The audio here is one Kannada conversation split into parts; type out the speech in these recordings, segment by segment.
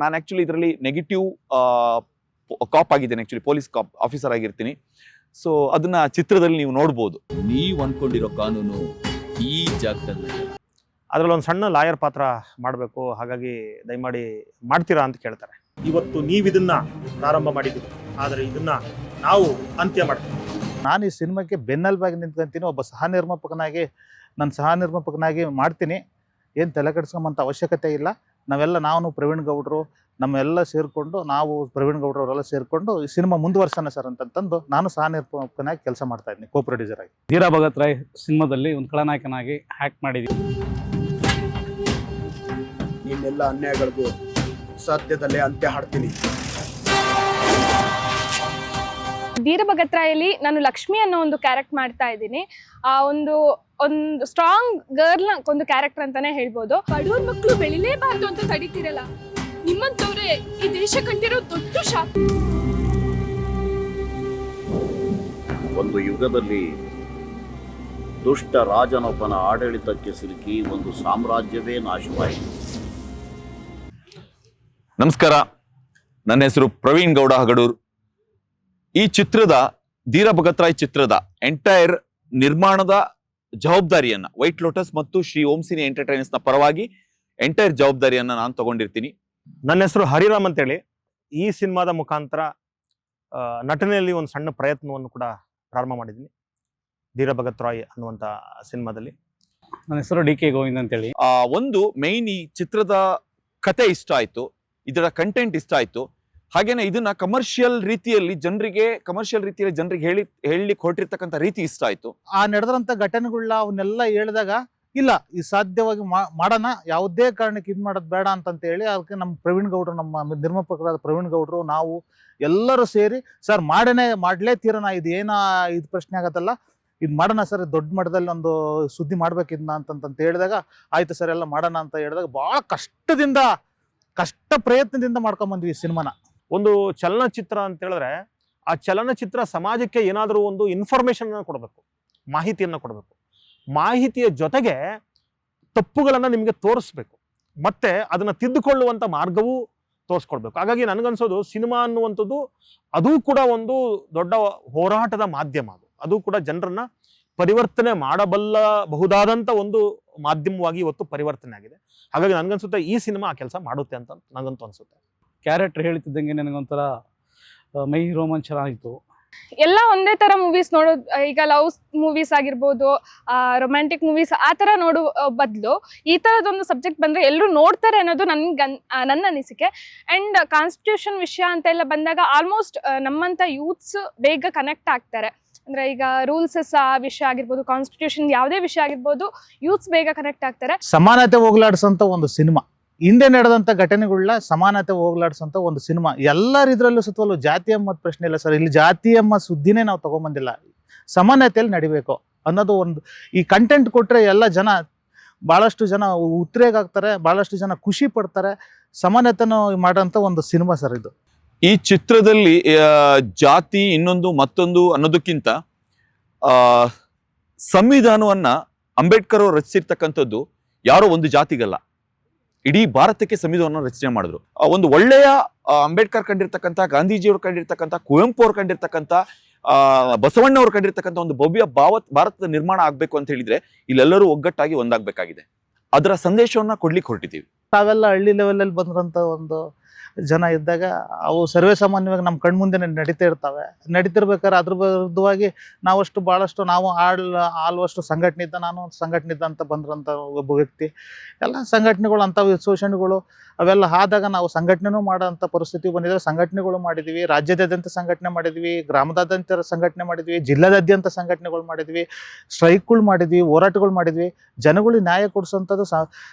ನಾನು ಆಕ್ಚುಲಿ ಇದರಲ್ಲಿ ನೆಗೆಟಿವ್ ಕಾಪ್ ಆಗಿದ್ದೇನೆ, ಆಕ್ಚುಲಿ ಪೊಲೀಸ್ ಕಾಪ್ ಆಫೀಸರ್ ಆಗಿರ್ತೀನಿ. ಸೊ ಅದನ್ನ ಚಿತ್ರದಲ್ಲಿ ನೀವು ನೋಡ್ಬೋದು. ನೀವು ಅನ್ಕೊಂಡಿರೋ ಕಾನೂನು ಈ ಜಾಗದಲ್ಲಿ. ಅದರಲ್ಲಿ ಒಂದು ಸಣ್ಣ ಲಾಯರ್ ಪಾತ್ರ ಮಾಡಬೇಕು, ಹಾಗಾಗಿ ದಯಮಾಡಿ ಮಾಡ್ತೀರಾ ಅಂತ ಕೇಳ್ತಾರೆ. ಇವತ್ತು ನೀವಿದನ್ನ ಪ್ರಾರಂಭ ಮಾಡಿದ್ದೀರಿ, ಆದರೆ ಇದನ್ನ ನಾವು ಅಂತ್ಯ ಮಾಡ್ತೀವಿ. ನಾನು ಈ ಸಿನಿಮಾಕ್ಕೆ ಬೆನ್ನೆಲುಬಾಗಿ ನಿಂತ್ಕೊಂತೀನಿ. ಒಬ್ಬ ಸಹ ನಿರ್ಮಾಪಕನಾಗಿ ಮಾಡ್ತೀನಿ. ಏನು ತಲೆ ಕೆಡಿಸ್ಕೊಂಬಂತ ಅವಶ್ಯಕತೆ ಇಲ್ಲ. ನಾನು ಪ್ರವೀಣ್ ಗೌಡ್ರು ನಮ್ಮೆಲ್ಲ ಸೇರಿಕೊಂಡು, ಪ್ರವೀಣ್ ಗೌಡ್ರು ಅವರೆಲ್ಲ ಸೇರಿಕೊಂಡು ಈ ಸಿನಿಮಾ ಮುಂದುವರ್ಸೋಣ ಸರ್ ಅಂತಂದು ನಾನು ಸಹ ನಿರ್ಮಾಪಕನಾಗಿ ಕೆಲಸ ಮಾಡ್ತಾ ಇದ್ದೀನಿ, ಕೋ ಪ್ರೊಡ್ಯೂಸರ್ ಆಗಿ. ಧೀರಾ ಭಗತ್ ರಾಯ್ ಸಿನಿಮಾದಲ್ಲಿ ಒಂದು ಖಳನಾಯಕನಾಗಿ ಆ್ಯಕ್ಟ್ ಮಾಡಿದ್ದೀನಿ. ನಿನ್ನೆಲ್ಲ ಅನ್ಯಾಯಗಳಿಗೂ ಸದ್ಯದಲ್ಲೇ ಅಂತ್ಯ ಹಾಡ್ತೀನಿ. ಧೀರ ಭಗತ್ ರಾಯಲ್ಲಿ ನಾನು ಲಕ್ಷ್ಮಿ ಅನ್ನೋ ಒಂದು ಕ್ಯಾರೆಕ್ಟ್ ಮಾಡ್ತಾ ಇದ್ದೀನಿ. ಒಂದು ಸ್ಟ್ರಾಂಗ್ ಗರ್ಲ್ ಒಂದು ಕ್ಯಾರೆಕ್ಟರ್ ಅಂತಾನೆ ಹೇಳ್ಬೋದು. ಬಡವ್ರ ಮಕ್ಕಳು ಬೆಳಿಲೇಬಾರ್ದು ಅಂತ ತಡೀತಿರಲ್ಲ, ನಿಮ್ಮಂತವ್ರೆ ಈ ದೇಶ ಕಂಡಿರೋ ದೊಡ್ಡ ಶಾಪ. ಒಂದು ಯುಗದಲ್ಲಿ ದುಷ್ಟ ರಾಜನೊಬ್ಬನ ಆಡಳಿತಕ್ಕೆ ಸಿಲುಕಿ ಒಂದು ಸಾಮ್ರಾಜ್ಯವೇ ನಾಶವಾಯಿತು. ನಮಸ್ಕಾರ, ನನ್ನ ಹೆಸರು ಪ್ರವೀಣ್ ಗೌಡ ಹಗಡೂರ್. ಈ ಚಿತ್ರದ ಧೀರ ಭಗತ್ ರಾಯ್ ಚಿತ್ರದ ಎಂಟೈರ್ ನಿರ್ಮಾಣದ ಜವಾಬ್ದಾರಿಯನ್ನ ವೈಟ್ ಲೋಟಸ್ ಮತ್ತು ಶ್ರೀ ಓಂ ಸಿನಿ ಎಂಟರ್ಟೈನ್ಮೆಂಟ್ಸ್ ನ ಪರವಾಗಿ ಎಂಟೈರ್ ಜವಾಬ್ದಾರಿಯನ್ನ ನಾನು ತಗೊಂಡಿರ್ತೀನಿ. ನನ್ನ ಹೆಸರು ಹರಿರಾಮ್ ಅಂತೇಳಿ. ಈ ಸಿನಿಮಾದ ಮುಖಾಂತರ ನಟನೆಯಲ್ಲಿ ಒಂದು ಸಣ್ಣ ಪ್ರಯತ್ನವನ್ನು ಕೂಡ ಪ್ರಾರಂಭ ಮಾಡಿದ್ದೀನಿ ಧೀರ ಭಗತ್ ರಾಯ್ ಅನ್ನುವಂಥ ಸಿನಿಮಾದಲ್ಲಿ. ನನ್ನ ಹೆಸರು DK ಗೋವಿಂದ್ ಅಂತೇಳಿ. ಒಂದು ಮೇನ್ ಈ ಚಿತ್ರದ ಕತೆ ಇಷ್ಟ ಆಯ್ತು, ಇದರ ಕಂಟೆಂಟ್ ಇಷ್ಟ ಆಯ್ತು. ಹಾಗೇನೆ ಇದನ್ನ ಕಮರ್ಷಿಯಲ್ ರೀತಿಯಲ್ಲಿ ಜನರಿಗೆ ಹೇಳಲಿಕ್ಕೆ ಹೊರಟಿರ್ತಕ್ಕಂಥ ರೀತಿ ಇಷ್ಟ ಆಯ್ತು. ಆ ನಡೆದಂಥ ಘಟನೆಗಳನ್ನ ಅವನ್ನೆಲ್ಲ ಹೇಳಿದಾಗ ಇಲ್ಲ, ಈ ಸಾಧ್ಯವಾಗಿ ಮಾಡೋಣ, ಯಾವುದೇ ಕಾರಣಕ್ಕೆ ಇದು ಮಾಡೋದು ಬೇಡ ಅಂತಂತ ಹೇಳಿ ಅದಕ್ಕೆ ನಮ್ಮ ಪ್ರವೀಣ್ ಗೌಡ್ರು, ನಮ್ಮ ನಿರ್ಮಾಪಕರಾದ ಪ್ರವೀಣ್ ಗೌಡ್ರು, ನಾವು ಎಲ್ಲರೂ ಸೇರಿ ಸರ್ ಮಾಡಲೇ ತೀರೋಣ, ಇದು ಪ್ರಶ್ನೆ ಆಗತ್ತಲ್ಲ, ಇದು ಮಾಡೋಣ ಸರ್, ದೊಡ್ಡ ಮಟ್ಟದಲ್ಲಿ ಒಂದು ಸುದ್ದಿ ಮಾಡ್ಬೇಕು ಇದನ್ನ ಅಂತಂತ ಹೇಳಿದಾಗ ಆಯ್ತು ಸರ್ ಎಲ್ಲ ಮಾಡೋಣ ಅಂತ ಹೇಳಿದಾಗ ಭಾಳ ಕಷ್ಟ ಪ್ರಯತ್ನದಿಂದ ಮಾಡ್ಕೊಂಬಂದ್ವಿ ಈ ಸಿನಿಮಾನ. ಒಂದು ಚಲನಚಿತ್ರ ಅಂತ ಹೇಳಿದ್ರೆ ಆ ಚಲನಚಿತ್ರ ಸಮಾಜಕ್ಕೆ ಏನಾದರೂ ಒಂದು ಇನ್ಫಾರ್ಮೇಶನ್ ಕೊಡಬೇಕು, ಮಾಹಿತಿಯನ್ನು ಕೊಡಬೇಕು. ಮಾಹಿತಿಯ ಜೊತೆಗೆ ತಪ್ಪುಗಳನ್ನು ನಿಮಗೆ ತೋರಿಸ್ಬೇಕು, ಮತ್ತೆ ಅದನ್ನು ತಿದ್ದುಕೊಳ್ಳುವಂಥ ಮಾರ್ಗವೂ ತೋರಿಸ್ಕೊಡ್ಬೇಕು. ಹಾಗಾಗಿ ನನಗನ್ಸೋದು ಸಿನಿಮಾ ಅನ್ನುವಂಥದ್ದು ಅದು ಕೂಡ ಒಂದು ದೊಡ್ಡ ಹೋರಾಟದ ಮಾಧ್ಯಮ. ಅದು ಕೂಡ ಜನರನ್ನ ಪರಿವರ್ತನೆ ಮಾಡಬಹುದಾದಂಥ ಒಂದು ಮಾಧ್ಯಮವಾಗಿ ಇವತ್ತು ಪರಿವರ್ತನೆ ಆಗಿದೆ. ಹಾಗಾಗಿ ನನಗನ್ಸುತ್ತೆ ಈ ಸಿನಿಮಾ ಆ ಕೆಲಸ ಮಾಡುತ್ತೆ ಅಂತ ನನಗಂತೂ ಅನ್ಸುತ್ತೆ. ಕ್ಯಾರೆಕ್ಟರ್ ಹೇಳ್ತಿದ್ದಂಗೆ ನನಗೊಂಥರ ಮೈ ರೋಮಾಂಚನ ಆಯಿತು. ಎಲ್ಲ ಒಂದೇ ತರ ಮೂವೀಸ್ ನೋಡೋದು, ಈಗ ಲವ್ ಮೂವೀಸ್ ಆಗಿರ್ಬೋದು, ರೊಮ್ಯಾಂಟಿಕ್ ಮೂವೀಸ್ ಆ ತರ ನೋಡೋ ಬದಲು ಈ ತರದೊಂದು ಸಬ್ಜೆಕ್ಟ್ ಬಂದ್ರೆ ಎಲ್ಲರೂ ನೋಡ್ತಾರೆ ಅನ್ನೋದು ನನ್ನ ಅನಿಸಿಕೆ. ಅಂಡ್ ಕಾನ್ಸ್ಟಿಟ್ಯೂಷನ್ ವಿಷಯ ಅಂತ ಎಲ್ಲ ಬಂದಾಗ ಆಲ್ಮೋಸ್ಟ್ ನಮ್ಮಂತ ಯೂತ್ಸ್ ಬೇಗ ಕನೆಕ್ಟ್ ಆಗ್ತಾರೆ. ಅಂದ್ರೆ ಈಗ ರೂಲ್ಸಸ್ ಆ ವಿಷಯ ಆಗಿರ್ಬೋದು, ಕಾನ್ಸ್ಟಿಟ್ಯೂಷನ್ ಯಾವುದೇ ವಿಷಯ ಆಗಿರ್ಬೋದು, ಯೂತ್ಸ್ ಬೇಗ ಕನೆಕ್ಟ್ ಆಗ್ತಾರೆ. ಸಮಾನತೆ ಹೋಗ್ಲಾಡ್ಸಂತ ಒಂದು ಸಿನಿಮಾ, ಹಿಂದೆ ನಡೆದಂಥ ಘಟನೆಗಳನ್ನ ಸಮಾನತೆ ಹೋಗ್ಲಾಡ್ಸಂತ ಒಂದು ಸಿನಿಮಾ. ಎಲ್ಲರ ಇದ್ರಲ್ಲೂ ಸುತ್ತಲೂ ಜಾತಿ ಎಂಬ ಪ್ರಶ್ನೆ ಇಲ್ಲ ಸರ್. ಇಲ್ಲಿ ಜಾತಿ ಎಂಬ ಸುದ್ದಿನೇ ನಾವು ತಗೊಂಬಂದಿಲ್ಲ. ಸಮಾನತೆಯಲ್ಲಿ ನಡಿಬೇಕು ಅನ್ನೋದು ಒಂದು ಈ ಕಂಟೆಂಟ್ ಕೊಟ್ಟರೆ ಎಲ್ಲ ಭಾಳಷ್ಟು ಜನ ಉತ್ತರೇಗಾಗ್ತಾರೆ, ಭಾಳಷ್ಟು ಜನ ಖುಷಿ ಪಡ್ತಾರೆ. ಸಮಾನತೆನ ಮಾಡೋಂಥ ಒಂದು ಸಿನಿಮಾ ಸರ್ ಇದು. ಈ ಚಿತ್ರದಲ್ಲಿ ಜಾತಿ ಮತ್ತೊಂದು ಅನ್ನೋದಕ್ಕಿಂತ ಸಂವಿಧಾನವನ್ನ ಅಂಬೇಡ್ಕರ್ ಅವರು ರಚಿಸಿರ್ತಕ್ಕಂಥದ್ದು ಯಾರೋ ಒಂದು ಜಾತಿಗಲ್ಲ, ಇಡೀ ಭಾರತಕ್ಕೆ ಸಂವಿಧಾನ ರಚನೆ ಮಾಡಿದ್ರು. ಒಂದು ಒಳ್ಳೆಯ ಅಂಬೇಡ್ಕರ್ ಕಂಡಿರ್ತಕ್ಕಂಥ, ಗಾಂಧೀಜಿಯವರು ಕಂಡಿರ್ತಕ್ಕಂಥ, ಕುವೆಂಪು ಅವ್ರು ಕಂಡಿರ್ತಕ್ಕಂಥ, ಬಸವಣ್ಣ ಅವ್ರು ಕಂಡಿರ್ತಕ್ಕಂಥ ಒಂದು ಭವ್ಯ ಭಾರತದ ನಿರ್ಮಾಣ ಆಗ್ಬೇಕು ಅಂತ ಹೇಳಿದ್ರೆ ಇಲ್ಲೆಲ್ಲರೂ ಒಗ್ಗಟ್ಟಾಗಿ ಒಂದಾಗಬೇಕಾಗಿದೆ. ಅದರ ಸಂದೇಶವನ್ನ ಕೊಡ್ಲಿಕ್ಕೆ ಹೊರಟಿದ್ದೀವಿ. ತಾವೆಲ್ಲ ಹಳ್ಳಿ ಲೆವೆಲಲ್ಲಿ ಬಂದಿರೋಂಥ ಒಂದು ಜನ ಇದ್ದಾಗ ಅವು ಸರ್ವೇ ಸಾಮಾನ್ಯವಾಗಿ ನಮ್ಮ ಕಣ್ಮುಂದೆ ನಡೀತಿರ್ಬೇಕಾದ್ರೆ ಅದ್ರ ವಿರುದ್ಧವಾಗಿ ನಾವು ಆಳುವಷ್ಟು ಸಂಘಟನೆ ಇದ್ದ, ನಾನು ಸಂಘಟನೆ ಇದ್ದ ಅಂತ ಬಂದ್ರಂಥ ಒಬ್ಬ ವ್ಯಕ್ತಿ. ಎಲ್ಲ ಸಂಘಟನೆಗಳು ಅಂಥವು ಶೋಷಣೆಗಳು ಅವೆಲ್ಲ ಆದಾಗ ನಾವು ಸಂಘಟನೆನೂ ಮಾಡೋಂಥ ಪರಿಸ್ಥಿತಿ ಬಂದಿದೆ. ಸಂಘಟನೆಗಳು ಮಾಡಿದ್ವಿ, ರಾಜ್ಯದಾದ್ಯಂತ ಸಂಘಟನೆ ಮಾಡಿದ್ವಿ, ಗ್ರಾಮದಾದ್ಯಂತ ಸಂಘಟನೆ ಮಾಡಿದ್ವಿ, ಜಿಲ್ಲಾದಾದ್ಯಂತ ಸಂಘಟನೆಗಳು ಮಾಡಿದ್ವಿ, ಸ್ಟ್ರೈಕ್ಗಳು ಮಾಡಿದ್ವಿ, ಹೋರಾಟಗಳು ಮಾಡಿದ್ವಿ. ಜನಗಳಿಗೆ ನ್ಯಾಯ ಕೊಡಿಸೋಂಥದ್ದು,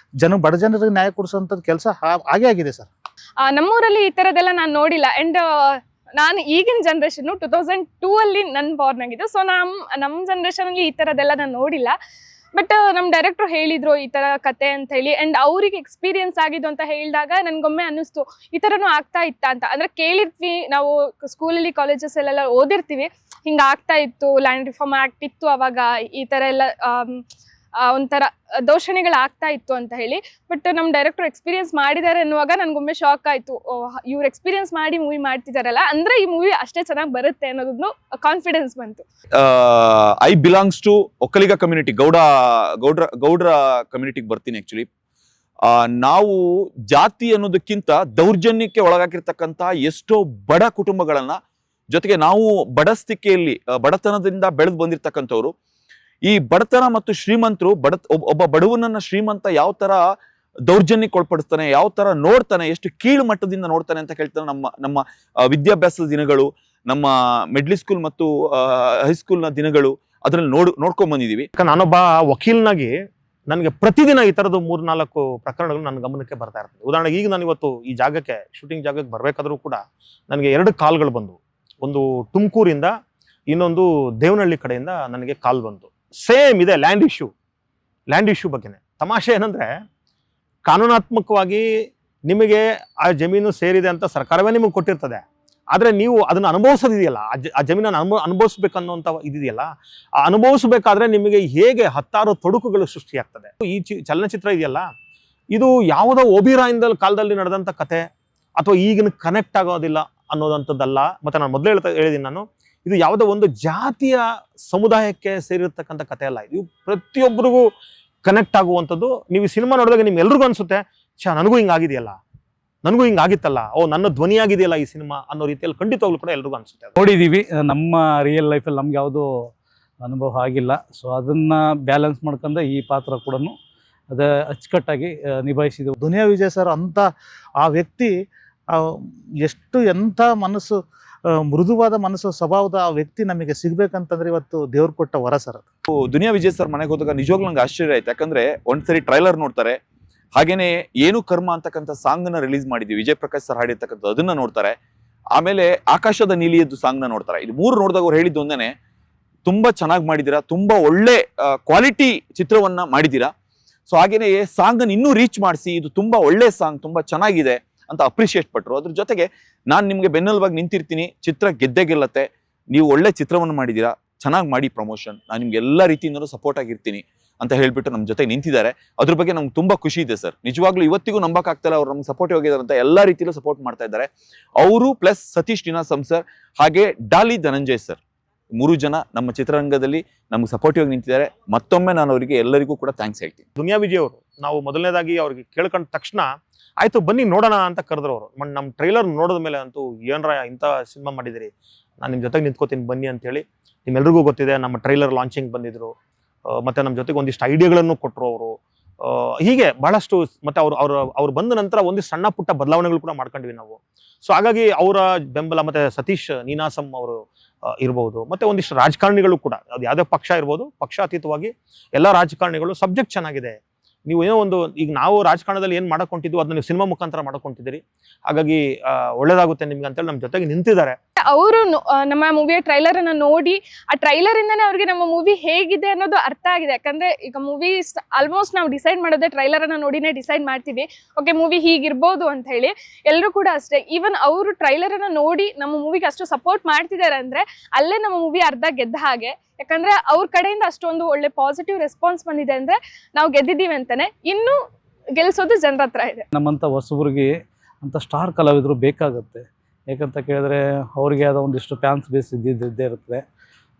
ಬಡ ಜನರಿಗೆ ನ್ಯಾಯ ಕೊಡಿಸೋಂಥದ್ದು ಕೆಲಸ ಹಾಗೆ ಆಗಿದೆ ಸರ್. ನಮ್ಮೂರಲ್ಲಿ ಈ ತರದೆಲ್ಲ ನಾನು ನೋಡಿಲ್ಲ. ಅಂಡ್ ನಾನು ಈಗಿನ ಜನ್ರೇಷನ್ 2002 ಅಲ್ಲಿ ನನ್ನ ಬಾರ್ನ್ ಆಗಿದ್ದು. ಸೊ ನಮ್ಮ ಜನ್ರೇಷನ್ ಅಲ್ಲಿ ಈ ತರದೆಲ್ಲ ನಾನು ನೋಡಿಲ್ಲ. ಬಟ್ ನಮ್ಮ ಡೈರೆಕ್ಟರ್ ಹೇಳಿದ್ರು ಈ ತರ ಕತೆ ಅಂತ ಹೇಳಿ. ಅಂಡ್ ಅವ್ರಿಗೆ ಎಕ್ಸ್ಪೀರಿಯನ್ಸ್ ಆಗಿದ್ದು ಅಂತ ಹೇಳಿದಾಗ ನನ್ಗೊಮ್ಮೆ ಅನ್ನಿಸ್ತು ಈ ತರನು ಆಗ್ತಾ ಇತ್ತ ಅಂತ. ಅಂದ್ರೆ ಕೇಳಿರ್ತೀವಿ ನಾವು, ಸ್ಕೂಲಲ್ಲಿ ಕಾಲೇಜಸ್ ಎಲ್ಲ ಓದಿರ್ತೀವಿ, ಹಿಂಗ ಆಗ್ತಾ ಇತ್ತು, ಲ್ಯಾಂಡ್ ರಿಫಾರ್ಮ್ ಆಕ್ಟ್ ಇತ್ತು ಅವಾಗ, ಈ ತರ ಎಲ್ಲ ಒಂಥರ ದೌಷಣೆಗಳಾಗ್ತಾ ಇತ್ತು ಅಂತ ಹೇಳಿ. ಬಟ್ ನಮ್ಮ ಡೈರೆಕ್ಟರ್ ಎಕ್ಸ್ಪೀರಿಯನ್ಸ್ ಮಾಡಿದ್ದಾರೆ ಅನ್ನುವಾಗ ನನಗೊಮ್ಮೆ ಶಾಕ್ ಆಯಿತು. ಇವ್ರು ಎಕ್ಸ್ಪೀರಿಯನ್ಸ್ ಮಾಡಿ ಮೂವಿ ಮಾಡ್ತಿದ್ದಾರಲ್ಲ, ಅಂದರೆ ಈ ಮೂವಿ ಅಷ್ಟೇ ಚೆನ್ನಾಗಿ ಬರುತ್ತೆ ಅನ್ನೋದನ್ನು ಕಾನ್ಫಿಡೆನ್ಸ್ ಬಂತು. I belongs to Vokkaliga community, ಗೌಡ್ರ ಕಮ್ಯುನಿಟಿಗೆ ಬರ್ತೀನಿ. ಆಕ್ಚುಲಿ ನಾವು ಜಾತಿ ಅನ್ನೋದಕ್ಕಿಂತ ದೌರ್ಜನ್ಯಕ್ಕೆ ಒಳಗಾಗಿರ್ತಕ್ಕಂಥ ಎಷ್ಟೋ ಬಡ ಕುಟುಂಬಗಳನ್ನ, ಜೊತೆಗೆ ನಾವು ಬಡಸ್ತಿಕೆಯಲ್ಲಿ ಬಡತನದಿಂದ ಬೆಳೆದು ಬಂದಿರತಕ್ಕಂಥವ್ರು. ಈ ಬಡತನ ಮತ್ತು ಶ್ರೀಮಂತರು, ಒಬ್ಬ ಬಡವನನ್ನ ಶ್ರೀಮಂತ ಯಾವ ತರ ದೌರ್ಜನ್ಯಕ್ಕೆ ಒಳಪಡಿಸ್ತಾನೆ, ಯಾವ ತರ ನೋಡ್ತಾನೆ, ಎಷ್ಟು ಕೀಳು ಮಟ್ಟದಿಂದ ನೋಡ್ತಾನೆ ಅಂತ ಕೇಳ್ತಾನೆ. ನಮ್ಮ ವಿದ್ಯಾಭ್ಯಾಸದ ದಿನಗಳು, ನಮ್ಮ ಮಿಡ್ಲ್ ಸ್ಕೂಲ್ ಮತ್ತು ಹೈಸ್ಕೂಲ್ನ ದಿನಗಳು ಅದ್ರಲ್ಲಿ ನೋಡ್ಕೊಂಡ್ ಬಂದಿದೀವಿ. ನಾನೊಬ್ಬ ವಕೀಲನಾಗಿ ನನಗೆ ಪ್ರತಿದಿನ ಈ ಥರದ್ದು 3-4 ಪ್ರಕರಣಗಳು ನನ್ನ ಗಮನಕ್ಕೆ ಬರ್ತಾ ಇರ್ತದೆ. ಉದಾಹರಣೆಗೆ ಈಗ ನಾನು ಇವತ್ತು ಈ ಜಾಗಕ್ಕೆ, ಶೂಟಿಂಗ್ ಜಾಗಕ್ಕೆ ಬರಬೇಕಾದ್ರೂ ಕೂಡ ನನಗೆ 2 ಕಾಲ್ಗಳು ಬಂದು, ಒಂದು ತುಮಕೂರಿಂದ, ಇನ್ನೊಂದು ದೇವನಹಳ್ಳಿ ಕಡೆಯಿಂದ ನನಗೆ ಕಾಲ್ ಬಂತು. ಸೇಮ್ ಇದೆ, ಲ್ಯಾಂಡ್ ಇಶ್ಯೂ ಬಗ್ಗೆನೇ. ತಮಾಷೆ ಏನಂದ್ರೆ, ಕಾನೂನಾತ್ಮಕವಾಗಿ ನಿಮಗೆ ಆ ಜಮೀನು ಸೇರಿದೆ ಅಂತ ಸರ್ಕಾರವೇ ನಿಮಗೆ ಕೊಟ್ಟಿರ್ತದೆ. ಆದರೆ ನೀವು ಅದನ್ನು ಅನುಭವಿಸೋದಿದೆಯಲ್ಲ, ಆ ಜಮೀನನ್ನು ಅನುಭವಿಸ್ಬೇಕನ್ನೋಂಥ ಇದಿದೆಯಲ್ಲ, ಆ ಅನುಭವಿಸ್ಬೇಕಾದ್ರೆ ನಿಮಗೆ ಹೇಗೆ 10 ತೊಡಕುಗಳು ಸೃಷ್ಟಿಯಾಗ್ತದೆ. ಈ ಚಲನಚಿತ್ರ ಇದೆಯಲ್ಲ, ಇದು ಯಾವುದೋ ಓಬಿರಾಯಿಂದ ಕಾಲದಲ್ಲಿ ನಡೆದಂಥ ಕತೆ ಅಥವಾ ಈಗಿನ ಕನೆಕ್ಟ್ ಆಗೋದಿಲ್ಲ ಅನ್ನೋದಂಥದ್ದಲ್ಲ. ಮತ್ತು ನಾನು ಮೊದಲೇ ಹೇಳಿದ್ದೀನಿ ನಾನು, ಇದು ಯಾವುದೋ ಒಂದು ಜಾತಿಯ ಸಮುದಾಯಕ್ಕೆ ಸೇರಿರ್ತಕ್ಕಂಥ ಕತೆ ಅಲ್ಲ. ಇದು ಪ್ರತಿಯೊಬ್ಬರಿಗೂ ಕನೆಕ್ಟ್ ಆಗುವಂಥದ್ದು. ನೀವು ಈ ಸಿನಿಮಾ ನೋಡಿದಾಗ ನಿಮ್ಗೆ ಎಲ್ರಿಗೂ ಅನಿಸುತ್ತೆ, ನನಗೂ ಹಿಂಗಾಗಿತ್ತಲ್ಲ, ನನ್ನ ಧ್ವನಿಯಾಗಿದೆಯಲ್ಲ ಈ ಸಿನಿಮಾ ಅನ್ನೋ ರೀತಿಯಲ್ಲಿ ಖಂಡಿತವಾಗ್ಲೂ ಕೂಡ ಎಲ್ರಿಗೂ ಅನಿಸುತ್ತೆ. ನೋಡಿದ್ದೀವಿ, ನಮ್ಮ ರಿಯಲ್ ಲೈಫಲ್ಲಿ ನಮ್ಗೆ ಯಾವುದೂ ಅನುಭವ ಆಗಿಲ್ಲ. ಸೊ ಅದನ್ನು ಬ್ಯಾಲೆನ್ಸ್ ಮಾಡ್ಕೊಂಡು ಈ ಪಾತ್ರ ಕೂಡ ಅದೇ ಅಚ್ಚುಕಟ್ಟಾಗಿ ನಿಭಾಯಿಸಿದೆವು. ದುನಿಯಾ ವಿಜಯ್ ಸರ್ ಅಂತ ಆ ವ್ಯಕ್ತಿ ಎಂಥ ಮನಸ್ಸು, ಮೃದುವಾದ ಮನಸ್ಸು ಸ್ವಭಾವದ ಆ ವ್ಯಕ್ತಿ ನಮಗೆ ಸಿಗ್ಬೇಕಂತಂದ್ರೆ ಇವತ್ತು ದೇವ್ರು ಕೊಟ್ಟ ವರ ಸರ್ ಅದು. ದುನಿಯಾ ವಿಜಯ್ ಸರ್ ಮನೆಗೆ ಹೋದಾಗ ನಿಜವಾಗ್ಲೂ ನಂಗೆ ಆಶ್ಚರ್ಯ ಆಯ್ತು. ಯಾಕಂದ್ರೆ ಒಂದ್ಸರಿ ಟ್ರೈಲರ್ ನೋಡ್ತಾರೆ, ಹಾಗೇನೆ ಏನು ಕರ್ಮ ಅಂತಕ್ಕಂಥ ಸಾಂಗ್ ನ ರಿಲೀಸ್ ಮಾಡಿದ್ವಿ, ವಿಜಯ್ ಪ್ರಕಾಶ್ ಸರ್ ಹಾಡಿರ್ತಕ್ಕಂಥ, ಅದನ್ನ ನೋಡ್ತಾರೆ. ಆಮೇಲೆ ಆಕಾಶದ ನೀಲಿಯದ್ದು ಸಾಂಗ್ ನ ನೋಡ್ತಾರೆ. ಇದು 3 ನೋಡಿದಾಗ ಅವ್ರು ಹೇಳಿದ್ದು ಒಂದೇನೆ, ತುಂಬಾ ಚೆನ್ನಾಗಿ ಮಾಡಿದೀರಾ, ತುಂಬಾ ಒಳ್ಳೆ ಕ್ವಾಲಿಟಿ ಚಿತ್ರವನ್ನ ಮಾಡಿದೀರಾ. ಸೊ ಹಾಗೇನೆ ಸಾಂಗ್ ಅನ್ನು ಇನ್ನೂ ರೀಚ್ ಮಾಡಿಸಿ, ಇದು ತುಂಬಾ ಒಳ್ಳೆ ಸಾಂಗ್, ತುಂಬಾ ಚೆನ್ನಾಗಿದೆ ಅಂತ ಅಪ್ರಿಶಿಯೇಟ್ ಪಟ್ರು. ಅದ್ರ ಜೊತೆಗೆ ನಾನು ನಿಮ್ಗೆ ಬೆನ್ನೆಲುಬಾಗಿ ನಿಂತಿರ್ತೀನಿ, ಚಿತ್ರ ಗೆದ್ದೇ ಗೆಲ್ಲತ್ತೆ, ನೀವು ಒಳ್ಳೆ ಚಿತ್ರವನ್ನು ಮಾಡಿದೀರಾ, ಚೆನ್ನಾಗಿ ಮಾಡಿ ಪ್ರಮೋಷನ್, ನಾನು ನಿಮ್ಗೆ ಎಲ್ಲ ರೀತಿಯಿಂದಲೂ ಸಪೋರ್ಟ್ ಆಗಿರ್ತೀನಿ ಅಂತ ಹೇಳ್ಬಿಟ್ಟು ನಮ್ಮ ಜೊತೆ ನಿಂತಿದ್ದಾರೆ. ಅದ್ರ ಬಗ್ಗೆ ನಮ್ಗೆ ತುಂಬಾ ಖುಷಿ ಇದೆ ಸರ್. ನಿಜವಾಗ್ಲೂ ಇವತ್ತಿಗೂ ನಂಬಕ್ಕಾಗ್ತಿಲ್ಲ, ಅವ್ರು ನಮ್ಗೆ ಸಪೋರ್ಟಿವ್ ಆಗಿದ್ದಾರೆ ಅಂತ. ಎಲ್ಲಾ ರೀತಿಯಲ್ಲೂ ಸಪೋರ್ಟ್ ಮಾಡ್ತಾ ಇದ್ದಾರೆ ಅವರು, ಪ್ಲಸ್ ಸತೀಶ್ ನೀನಾಸಂ ಸರ್, ಹಾಗೆ ಡಾಲಿ ಧನಂಜಯ್ ಸರ್, 3 ಜನ ನಮ್ಮ ಚಿತ್ರರಂಗದಲ್ಲಿ ನಮ್ಗೆ ಸಪೋರ್ಟಿವ್ ಆಗಿ ನಿಂತಿದ್ದಾರೆ. ಮತ್ತೊಮ್ಮೆ ನಾನು ಅವರಿಗೆ ಎಲ್ಲರಿಗೂ ಕೂಡ ಥ್ಯಾಂಕ್ಸ್ ಹೇಳ್ತೀನಿ. ದುನಿಯಾ ವಿಜಯ್ ಅವರು, ನಾವು ಮೊದಲನೇದಾಗಿ ಅವ್ರಿಗೆ ಕೇಳ್ಕೊಂಡ ತಕ್ಷಣ ಆಯ್ತು ಬನ್ನಿ ನೋಡೋಣ ಅಂತ ಕರೆದ್ರು ಅವರು. ನಮ್ಮ ಟ್ರೈಲರ್ ನೋಡಿದ ಮೇಲೆ ಅಂತೂ ಏನ್ರ ಇಂಥ ಸಿನಿಮಾ ಮಾಡಿದಿರಿ, ನಾನು ನಿಮ್ಮ ಜೊತೆಗೆ ನಿಂತ್ಕೋತೀನಿ ಬನ್ನಿ ಅಂತೇಳಿ. ನಿಮ್ಮೆಲ್ರಿಗೂ ಗೊತ್ತಿದೆ, ನಮ್ಮ ಟ್ರೈಲರ್ ಲಾಂಚಿಂಗ್ ಬಂದಿದ್ರು, ಮತ್ತೆ ನಮ್ಮ ಜೊತೆಗೆ ಒಂದಿಷ್ಟು ಐಡಿಯಾಗಳನ್ನು ಕೊಟ್ಟರು ಅವರು. ಹೀಗೆ ಬಹಳಷ್ಟು, ಮತ್ತೆ ಅವ್ರು ಬಂದ ನಂತರ ಒಂದಿಷ್ಟು ಸಣ್ಣ ಪುಟ್ಟ ಬದಲಾವಣೆಗಳು ಕೂಡ ಮಾಡ್ಕೊಂಡ್ವಿ ನಾವು. ಸೊ ಹಾಗಾಗಿ ಅವರ ಬೆಂಬಲ, ಮತ್ತೆ ಸತೀಶ್ ನೀನಾಸಂ ಅವರು ಇರ್ಬೋದು, ಮತ್ತೆ ಒಂದಿಷ್ಟು ರಾಜಕಾರಣಿಗಳು ಕೂಡ, ಅದು ಯಾವುದೇ ಪಕ್ಷ ಇರ್ಬೋದು, ಪಕ್ಷಾತೀತವಾಗಿ ಎಲ್ಲ ರಾಜಕಾರಣಿಗಳು, ಸಬ್ಜೆಕ್ಟ್ ಚೆನ್ನಾಗಿದೆ, ನೀವು ಏನೋ ಒಂದು, ಈಗ ನಾವು ರಾಜಕಾರಣದಲ್ಲಿ ಏನು ಮಾಡಕೊಂಡಿದ್ವು ಅದನ್ನ ನೀವು ಸಿನಿಮಾ ಮುಖಾಂತರ ಮಾಡಕೊಂಡಿದ್ದೀರಿ, ಹಾಗಾಗಿ ಒಳ್ಳೇದಾಗುತ್ತೆ ನಿಮ್ಗೆ ಅಂತೇಳಿ ನಮ್ಮ ಜೊತೆಗೆ ನಿಂತಿದ್ದಾರೆ. ಅವರು ನಮ್ಮ ಮೂವಿಯ ಟ್ರೈಲರ್ ಅನ್ನ ನೋಡಿ, ಆ ಟ್ರೈಲರ್ ಇಂದಾನೆ ಅವ್ರಿಗೆ ನಮ್ಮ ಮೂವಿ ಹೇಗಿದೆ ಅನ್ನೋದು ಅರ್ಥ ಆಗಿದೆ. ಯಾಕಂದ್ರೆ ಈಗ ಮೂವಿ ಆಲ್ಮೋಸ್ಟ್ ನಾವು ಡಿಸೈಡ್ ಮಾಡೋದೇ ಟ್ರೈಲರ್ ಅನ್ನ ನೋಡಿನೇ ಡಿಸೈಡ್ ಮಾಡ್ತೀವಿ, ಓಕೆ ಮೂವಿ ಹೀಗಿರ್ಬೋದು ಅಂತ ಹೇಳಿ. ಎಲ್ಲರೂ ಕೂಡ ಅಷ್ಟೇ, ಈವನ್ ಅವರು ಟ್ರೈಲರ್ ಅನ್ನ ನೋಡಿ ನಮ್ಮ ಮೂವಿಗೆ ಅಷ್ಟು ಸಪೋರ್ಟ್ ಮಾಡ್ತಿದ್ದಾರೆ ಅಂದ್ರೆ ಅಲ್ಲೇ ನಮ್ಮ ಮೂವಿ ಅರ್ಧ ಗೆದ್ದ ಹಾಗೆ. ಯಾಕಂದ್ರೆ ಅವ್ರ ಕಡೆಯಿಂದ ಅಷ್ಟೊಂದು ಒಳ್ಳೆ ಪಾಸಿಟಿವ್ ರೆಸ್ಪಾನ್ಸ್ ಬಂದಿದೆ ಅಂದ್ರೆ ನಾವು ಗೆದ್ದಿದ್ದೀವಿ ಅಂತಾನೆ. ಇನ್ನು ಗೆಲ್ಸೋದು ಜನರ ಹತ್ರ ಇದೆ. ನಮ್ಮಂಥ ಹೊಸಬ್ರಿಗೆ ಅಂತ ಸ್ಟಾರ್ ಕಲಾವಿದರು ಬೇಕಾಗುತ್ತೆ. ಯಾಕಂತ ಕೇಳಿದ್ರೆ ಅವ್ರಿಗೆ ಆದ ಒಂದಿಷ್ಟು ಫ್ಯಾನ್ಸ್ ಬೇಸ್ ಇದ್ದೇ ಇರ್ತದೆ.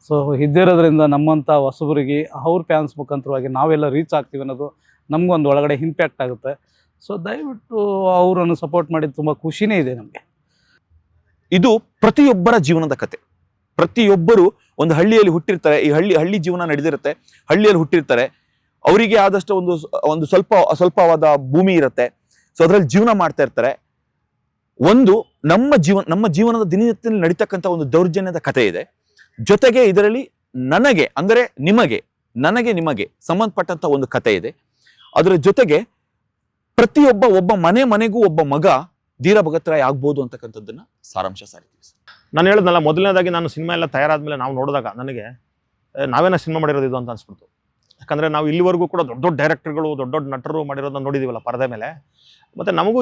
ಸೊ ಇದ್ದಿರೋದ್ರಿಂದ ನಮ್ಮಂಥ ಹೊಸಬರಿಗೆ ಅವ್ರ ಫ್ಯಾನ್ಸ್ ಮುಖಾಂತರವಾಗಿ ನಾವೆಲ್ಲ ರೀಚ್ ಆಗ್ತೀವಿ ಅನ್ನೋದು ನಮಗೊಂದು ಒಳಗಡೆ ಇಂಪ್ಯಾಕ್ಟ್ ಆಗುತ್ತೆ. ಸೊ ದಯವಿಟ್ಟು ಅವರನ್ನು ಸಪೋರ್ಟ್ ಮಾಡಿದ್ದು ತುಂಬ ಖುಷಿನೇ ಇದೆ ನಮಗೆ. ಇದು ಪ್ರತಿಯೊಬ್ಬರ ಜೀವನದ ಕತೆ. ಪ್ರತಿಯೊಬ್ಬರು ಒಂದು ಹಳ್ಳಿಯಲ್ಲಿ ಹುಟ್ಟಿರ್ತಾರೆ, ಈ ಹಳ್ಳಿ ಜೀವನ ನಡೆದಿರುತ್ತೆ, ಹಳ್ಳಿಯಲ್ಲಿ ಹುಟ್ಟಿರ್ತಾರೆ, ಅವರಿಗೆ ಆದಷ್ಟು ಒಂದು ಸ್ವಲ್ಪವಾದ ಭೂಮಿ ಇರುತ್ತೆ. ಸೊ ಅದರಲ್ಲಿ ಜೀವನ ಮಾಡ್ತಾ ಇರ್ತಾರೆ. ಒಂದು ನಮ್ಮ ಜೀವನದ ದಿನನಿತ್ಯದಲ್ಲಿ ನಡೀತಕ್ಕಂಥ ಒಂದು ದೌರ್ಜನ್ಯದ ಕಥೆ ಇದೆ. ಜೊತೆಗೆ ಇದರಲ್ಲಿ ನಿಮಗೆ ಸಂಬಂಧಪಟ್ಟಂತ ಒಂದು ಕಥೆ ಇದೆ. ಅದರ ಜೊತೆಗೆ ಒಬ್ಬ ಮನೆಗೂ ಒಬ್ಬ ಮಗ ಧೀರ ಭಗತ್ರಾಯ್ ಆಗ್ಬೋದು ಅಂತಕ್ಕಂಥದ್ದನ್ನ ಸಾರಾಂಶ ಸಾರಿದ್ದೀವಿ. ನಾನು ಹೇಳಿದ್ನಲ್ಲ, ಮೊದಲನೇದಾಗಿ ನಾನು ಸಿನಿಮಾ ಎಲ್ಲ ತಯಾರಾದ್ಮೇಲೆ ನಾವು ನೋಡಿದಾಗ ನನಗೆ ನಾವೇನ ಸಿನಿಮಾ ಮಾಡಿರೋದು ಇದು ಅಂತ ಅನ್ಸ್ಬಿಡ್ತು. ಯಾಕಂದ್ರೆ ನಾವು ಇಲ್ಲಿವರೆಗೂ ಕೂಡ ದೊಡ್ಡ ಡೈರೆಕ್ಟರ್ಗಳು, ದೊಡ್ಡ ನಟರು ಮಾಡಿರೋದನ್ನ ನೋಡಿದೀವಲ್ಲ ಪರದೆ ಮೇಲೆ. ಮತ್ತೆ ನಮಗೂ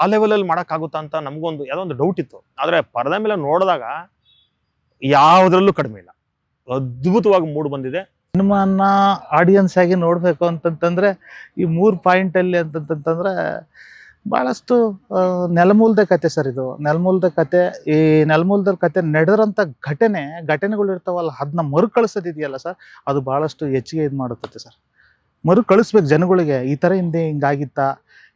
ಆ ಲೆವೆಲಲ್ಲಿ ಮಾಡೋಕ್ಕಾಗುತ್ತಾ ಅಂತ ನಮಗೊಂದು ಯಾವುದೋ ಒಂದು ಡೌಟ್ ಇತ್ತು. ಆದರೆ ಪರದೆ ಮೇಲೆ ನೋಡಿದಾಗ ಯಾವುದರಲ್ಲೂ ಕಡಿಮೆ ಇಲ್ಲ, ಅದ್ಭುತವಾಗಿ ಮೂಡ್ ಬಂದಿದೆ. ಸಿನಿಮಾನ ಆಡಿಯನ್ಸ್ ಆಗಿ ನೋಡಬೇಕು ಅಂತಂತಂದರೆ ಈ 3 ಪಾಯಿಂಟಲ್ಲಿ ಅಂತಂತಂದರೆ ಭಾಳಷ್ಟು ನೆಲಮೂಲದ ಕತೆ ಸರ್. ಇದು ನೆಲಮೂಲದ ಕತೆ. ಈ ನೆಲಮೂಲದ ಕತೆ ನಡೆದಿರೋಂಥ ಘಟನೆಗಳು ಇರ್ತಾವಲ್ಲ, ಅದನ್ನ ಮರುಕಳಿಸೋದಿದೆಯಲ್ಲ ಸರ್, ಅದು ಭಾಳಷ್ಟು ಹೆಚ್ಚಿಗೆ ಇದು ಮಾಡುತ್ತೆ ಸರ್. ಮರುಕಳಿಸ್ಬೇಕು ಜನಗಳಿಗೆ, ಈ ಥರ ಹಿಂದೆ ಹಿಂಗಾಗಿತ್ತಾ,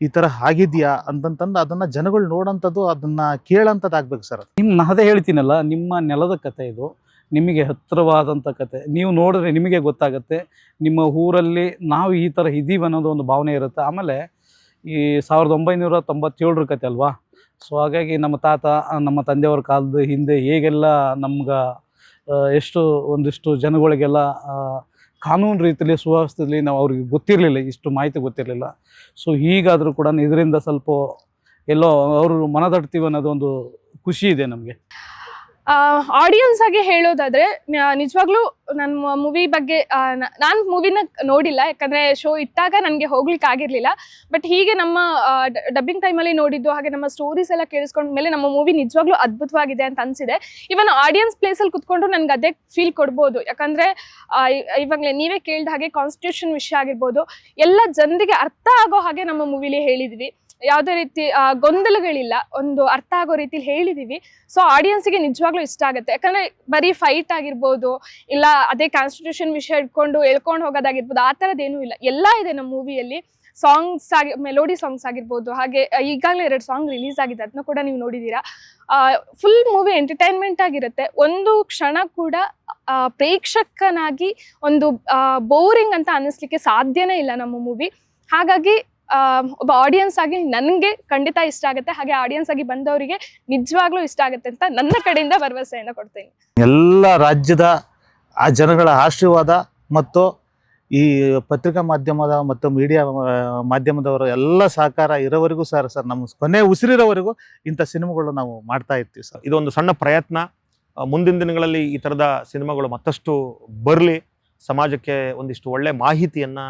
ಈ ಥರ ಆಗಿದೆಯಾ ಅಂತಂತಂದು ಅದನ್ನು ಜನಗಳು ನೋಡೋಂಥದ್ದು, ಅದನ್ನು ಕೇಳೋಂಥದ್ದು ಆಗ್ಬೇಕು ಸರ್. ಅದೇ ಹೇಳ್ತೀನಲ್ಲ, ನಿಮ್ಮ ನೆಲದ ಕತೆ ಇದು, ನಿಮಗೆ ಹತ್ತಿರವಾದಂಥ ಕತೆ. ನೀವು ನೋಡಿದ್ರೆ ನಿಮಗೆ ಗೊತ್ತಾಗುತ್ತೆ ನಿಮ್ಮ ಊರಲ್ಲಿ ನಾವು ಈ ಥರ ಇದ್ದೀವಿ ಅನ್ನೋದು ಒಂದು ಭಾವನೆ ಇರುತ್ತೆ. ಆಮೇಲೆ ಈ 1997 ಕತೆ ಅಲ್ವಾ. ಸೊ ಹಾಗಾಗಿ ನಮ್ಮ ತಾತ, ನಮ್ಮ ತಂದೆಯವ್ರ ಕಾಲದ ಹಿಂದೆ ಹೇಗೆಲ್ಲ ನಮ್ಗೆ ಎಷ್ಟು ಒಂದಿಷ್ಟು ಜನಗಳಿಗೆಲ್ಲ ಕಾನೂನು ರೀತಿಯಲ್ಲಿ ಸುವ್ಯವಸ್ಥೆಯಲ್ಲಿ ನಾವು ಅವ್ರಿಗೆ ಗೊತ್ತಿರಲಿಲ್ಲ, ಇಷ್ಟು ಮಾಹಿತಿ ಗೊತ್ತಿರಲಿಲ್ಲ. ಸೊ ಹೀಗಾದರೂ ಕೂಡ ಇದರಿಂದ ಸ್ವಲ್ಪ ಎಲ್ಲೋ ಅವರು ಮನದಡ್ತೀವಿ ಅನ್ನೋದು ಒಂದು ಖುಷಿ ಇದೆ ನಮಗೆ. ಆಡಿಯನ್ಸ್ ಆಗಿ ಹೇಳೋದಾದ್ರೆ ನಿಜವಾಗ್ಲೂ ನನ್ನ ಮೂವಿ ಬಗ್ಗೆ ನಾನು ಮೂವಿನ ನೋಡಿಲ್ಲ, ಯಾಕಂದ್ರೆ ಶೋ ಇಟ್ಟಾಗ ನನಗೆ ಹೋಗ್ಲಿಕ್ಕೆ ಆಗಿರ್ಲಿಲ್ಲ. ಬಟ್ ಹೀಗೆ ನಮ್ಮ ಡಬ್ಬಿಂಗ್ ಟೈಮಲ್ಲಿ ನೋಡಿದ್ದು, ಹಾಗೆ ನಮ್ಮ ಸ್ಟೋರೀಸ್ ಎಲ್ಲ ಕೇಳಿಸ್ಕೊಂಡ ಮೇಲೆ ನಮ್ಮ ಮೂವಿ ನಿಜವಾಗ್ಲೂ ಅದ್ಭುತವಾಗಿದೆ ಅಂತ ಅನ್ಸಿದೆ. ಇವನ್ ಆಡಿಯನ್ಸ್ ಪ್ಲೇಸಲ್ಲಿ ಕುತ್ಕೊಂಡು ನನ್ಗೆ ಅದೇ ಫೀಲ್ ಕೊಡ್ಬೋದು. ಯಾಕಂದ್ರೆ ಇವಾಗಲೇ ನೀವೇ ಕೇಳಿದ ಹಾಗೆ ಕಾನ್ಸ್ಟಿಟ್ಯೂಷನ್ ವಿಷಯ ಆಗಿರ್ಬೋದು, ಎಲ್ಲ ಜನರಿಗೆ ಅರ್ಥ ಆಗೋ ಹಾಗೆ ನಮ್ಮ ಮೂವಿಲಿ ಹೇಳಿದ್ವಿ. ಯಾವುದೇ ರೀತಿ ಗೊಂದಲಗಳಿಲ್ಲ, ಒಂದು ಅರ್ಥ ಆಗೋ ರೀತಿಲಿ ಹೇಳಿದೀವಿ. ಸೊ ಆಡಿಯನ್ಸ್ಗೆ ನಿಜವಾಗ್ಲೂ ಇಷ್ಟ ಆಗುತ್ತೆ. ಯಾಕಂದ್ರೆ ಬರೀ ಫೈಟ್ ಆಗಿರ್ಬೋದು, ಇಲ್ಲ ಅದೇ ಕಾನ್ಸ್ಟಿಟ್ಯೂಷನ್ ವಿಷಯ ಇಟ್ಕೊಂಡು ಹೇಳ್ಕೊಂಡು ಹೋಗೋದಾಗಿರ್ಬೋದು, ಆ ಥರದ್ದೇನೂ ಇಲ್ಲ. ಎಲ್ಲ ಇದೆ ನಮ್ಮ ಮೂವಿಯಲ್ಲಿ. ಸಾಂಗ್ಸ್ ಆಗಿ, ಮೆಲೋಡಿ ಸಾಂಗ್ಸ್ ಆಗಿರ್ಬೋದು, ಹಾಗೆ ಈಗಾಗಲೇ 2 ಸಾಂಗ್ ರಿಲೀಸ್ ಆಗಿದೆ, ಅದನ್ನ ಕೂಡ ನೀವು ನೋಡಿದ್ದೀರಾ. ಫುಲ್ ಮೂವಿ ಎಂಟರ್ಟೈನ್ಮೆಂಟ್ ಆಗಿರುತ್ತೆ. ಒಂದು ಕ್ಷಣ ಕೂಡ ಪ್ರೇಕ್ಷಕನಾಗಿ ಒಂದು ಬೋರಿಂಗ್ ಅಂತ ಅನ್ನಿಸ್ಲಿಕ್ಕೆ ಸಾಧ್ಯನೇ ಇಲ್ಲ ನಮ್ಮ ಮೂವಿ. ಹಾಗಾಗಿ ಒಬ್ಬ ಆಡಿಯನ್ಸ್ ಆಗಿ ನನಗೆ ಖಂಡಿತ ಇಷ್ಟ ಆಗುತ್ತೆ, ಹಾಗೆ ಆಡಿಯನ್ಸ್ ಆಗಿ ಬಂದವರಿಗೆ ನಿಜವಾಗ್ಲೂ ಇಷ್ಟ ಆಗುತ್ತೆ ಅಂತ ನನ್ನ ಕಡೆಯಿಂದ ಭರವಸೆಯನ್ನು ಕೊಡ್ತೀನಿ. ಎಲ್ಲ ರಾಜ್ಯದ ಆ ಜನಗಳ ಆಶೀರ್ವಾದ ಮತ್ತು ಈ ಪತ್ರಿಕಾ ಮಾಧ್ಯಮದ ಮತ್ತು ಮೀಡಿಯಾ ಮಾಧ್ಯಮದವರ ಎಲ್ಲ ಸಹಕಾರ ಇರೋವರೆಗೂ ಸರ್ ನಮ್ಮ ಕೊನೆ ಉಸಿರಿರೋವರೆಗೂ ಇಂಥ ಸಿನಿಮಾಗಳು ನಾವು ಮಾಡ್ತಾ ಇರ್ತೀವಿ ಸರ್. ಇದೊಂದು ಸಣ್ಣ ಪ್ರಯತ್ನ. ಮುಂದಿನ ದಿನಗಳಲ್ಲಿ ಈ ಥರದ ಸಿನಿಮಾಗಳು ಮತ್ತಷ್ಟು ಬರಲಿ, ಸಮಾಜಕ್ಕೆ ಒಂದಿಷ್ಟು ಒಳ್ಳೆ ಮಾಹಿತಿಯನ್ನು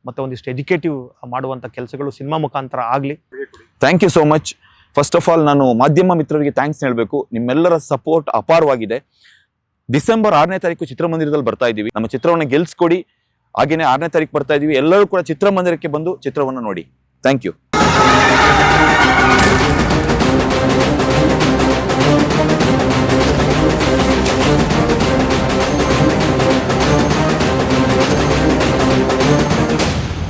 ಮತ್ತು ಒಂದಿಷ್ಟು ಎಜುಕೇಟಿವ್ ಮಾಡುವಂಥ ಕೆಲಸಗಳು ಸಿನಿಮಾ ಮುಖಾಂತರ ಆಗಲಿ. Thank you so much. First of all ನಾನು ಮಾಧ್ಯಮ ಮಿತ್ರರಿಗೆ ಥ್ಯಾಂಕ್ಸ್ ಹೇಳಬೇಕು. ನಿಮ್ಮೆಲ್ಲರ ಸಪೋರ್ಟ್ ಅಪಾರವಾಗಿದೆ. ಡಿಸೆಂಬರ್ 6ನೇ ತಾರೀಕು ಚಿತ್ರಮಂದಿರದಲ್ಲಿ ಬರ್ತಾ ಇದ್ದೀವಿ. ನಮ್ಮ ಚಿತ್ರವನ್ನು ಗೆಲ್ಸ್ಕೊಡಿ. ಹಾಗೇನೆ 6ನೇ ತಾರೀಕು ಬರ್ತಾ ಇದ್ದೀವಿ. ಎಲ್ಲರೂ ಕೂಡ ಚಿತ್ರಮಂದಿರಕ್ಕೆ ಬಂದು ಚಿತ್ರವನ್ನು ನೋಡಿ. Thank you.